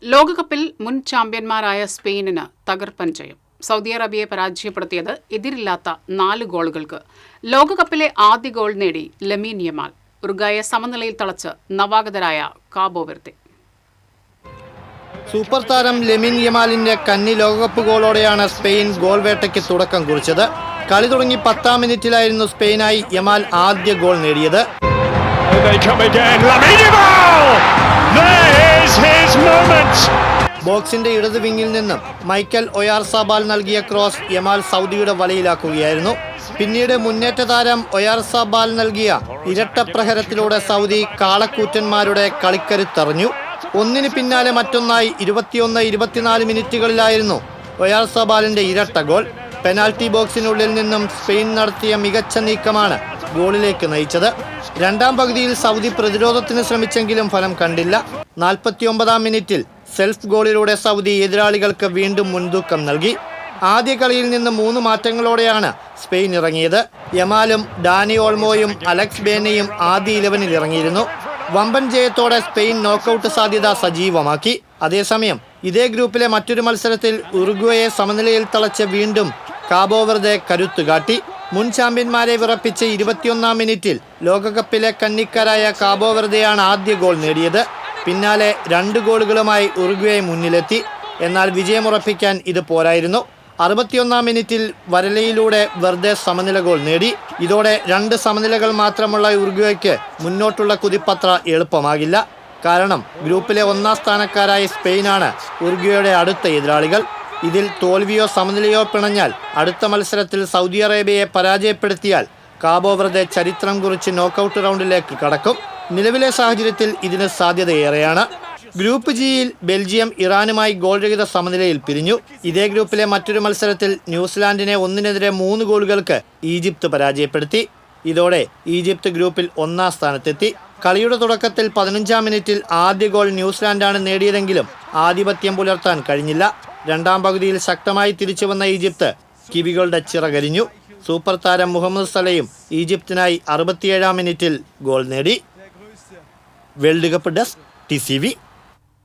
ലോകകപ്പിൽ മുൻ ചാമ്പ്യന്മാരായ സ്പെയിനിന് തകർപ്പൻ ജയം. സൗദി അറേബ്യയെ പരാജയപ്പെടുത്തിയത് എതിരില്ലാത്ത 4 ഗോളുകൾക്ക്. ലോകകപ്പിലെ ആദ്യ ഗോൾ നേടി ലമീൻ യമാൽ. ഉറുഗ്വായെ സമനിലയിൽ തളച്ച് നവാഗതരായ കാബോ വെർദെ. സൂപ്പർ താരം ലമീൻ യമാലിന്റെ കന്നി ലോകകപ്പ് ഗോളോടെയാണ് സ്പെയിൻ ഗോൾ വേട്ടയ്ക്ക് തുടക്കം കുറിച്ചത്. കളി തുടങ്ങി 10-ാം മിനിറ്റിലായിരുന്നു സ്പെയിനായി യമാൽ ആദ്യ ഗോൾ നേടിയത്. ബോക്സിന്റെ ഇടത് വിങ്ങിൽ നിന്നും മൈക്കൽ ഒയാർസാബാൽ നൽകിയ ക്രോസ് യമാൽ സൗദിയുടെ വലയിലാക്കുകയായിരുന്നു. പിന്നീട് മുന്നേറ്റ താരം ഒയാർസാബാൽ നൽകിയ ഇരട്ട പ്രഹരത്തിലൂടെ സൗദി കാളക്കൂറ്റന്മാരുടെ കളിക്കരുത്തറിഞ്ഞു. ഒന്നിന് പിന്നാലെ മറ്റൊന്നായി 21-24 മിനിറ്റുകളിലായിരുന്നു ഒയാർസാബാലിന്റെ ഇരട്ട ഗോൾ. പെനാൽറ്റി ബോക്സിനുള്ളിൽ നിന്നും സ്പെയിൻ നടത്തിയ മികച്ച നീക്കമാണ് ഗോളിലേക്ക് നയിച്ചത്. രണ്ടാം പകുതിയിൽ സൗദി പ്രതിരോധത്തിന് ശ്രമിച്ചെങ്കിലും ഫലം കണ്ടില്ല. 49-ാം മിനിറ്റിൽ സെൽഫ് ഗോളിലൂടെ സൗദി എതിരാളികൾക്ക് വീണ്ടും മുൻതൂക്കം നൽകി. ആദ്യ കളിയിൽ നിന്ന് 3 മാറ്റങ്ങളോടെയാണ് സ്പെയിൻ ഇറങ്ങിയത്. യമാലും ഡാനി ഓൾമോയും അലക്സ് ബേനയും ആദ്യ 11-ൽ ഇറങ്ങിയിരുന്നു. വമ്പൻ ജയത്തോടെ സ്പെയിൻ നോക്കൌട്ട് സാധ്യത സജീവമാക്കി. അതേസമയം ഇതേ ഗ്രൂപ്പിലെ മറ്റൊരു മത്സരത്തിൽ ഉറുഗ്വയെ സമനിലയിൽ തളച്ച് വീണ്ടും കാബോ വെർദെ കരുത്തുകാട്ടി. മുൻ ചാമ്പ്യന്മാരെ വിറപ്പിച്ച് 21-ാം മിനിറ്റിൽ ലോകകപ്പിലെ കന്നിക്കാരായ കാബോ വെർദെയാണ് ആദ്യ ഗോൾ നേടിയത്. പിന്നാലെ 2 ഗോളുകളുമായി ഉറുഗ്വെ മുന്നിലെത്തി. എന്നാൽ വിജയമുറപ്പിക്കാൻ ഇത് പോരായിരുന്നു. 61-ാം മിനിറ്റിൽ വരലയിലൂടെ വെർദെ സമനില ഗോൾ നേടി. ഇതോടെ 2 സമനിലകൾ മാത്രമുള്ള ഉറുഗ്വയ്ക്ക് മുന്നോട്ടുള്ള കുതിപ്പത്ര എളുപ്പമാകില്ല. കാരണം ഗ്രൂപ്പിലെ 1-ാം സ്ഥാനക്കാരായ സ്പെയിനാണ് ഉറുഗ്വയുടെ അടുത്ത എതിരാളികൾ. ഇതിൽ തോൽവിയോ സമനിലയോ പിണഞ്ഞാൽ അടുത്ത മത്സരത്തിൽ സൗദി അറേബ്യയെ പരാജയപ്പെടുത്തിയാൽ കാബോ വെർദെ ചരിത്രം കുറിച്ച് നോക്കൌട്ട് റൗണ്ടിലേക്ക് കടക്കും. നിലവിലെ സാഹചര്യത്തിൽ ഇതിന് സാധ്യതയേറെയാണ്. ഗ്രൂപ്പ് ജിയിൽ ബെൽജിയം ഇറാനുമായി ഗോൾ രഹിത സമനിലയിൽ പിരിഞ്ഞു. ഇതേ ഗ്രൂപ്പിലെ മറ്റൊരു മത്സരത്തിൽ ന്യൂസിലാൻഡിനെ 1-നെതിരെ 3 ഗോളുകൾക്ക് ഈജിപ്ത് പരാജയപ്പെടുത്തി. ഇതോടെ ഈജിപ്ത് ഗ്രൂപ്പിൽ 1-ാം സ്ഥാനത്തെത്തി. കളിയുടെ തുടക്കത്തിൽ 15-ാം മിനിറ്റിൽ ആദ്യ ഗോൾ ന്യൂസിലാൻഡാണ് നേടിയതെങ്കിലും ആധിപത്യം പുലർത്താൻ കഴിഞ്ഞില്ല. രണ്ടാം പകുതിയിൽ ശക്തമായി തിരിച്ചുവന്ന ഈജിപ്ത് കിവികളുടെ ചിറകരിഞ്ഞു. സൂപ്പർ താരം മുഹമ്മദ് സലയും ഈജിപ്തിനായി 67-ാം മിനിറ്റിൽ ഗോൾ നേടി. World cup desk TCV.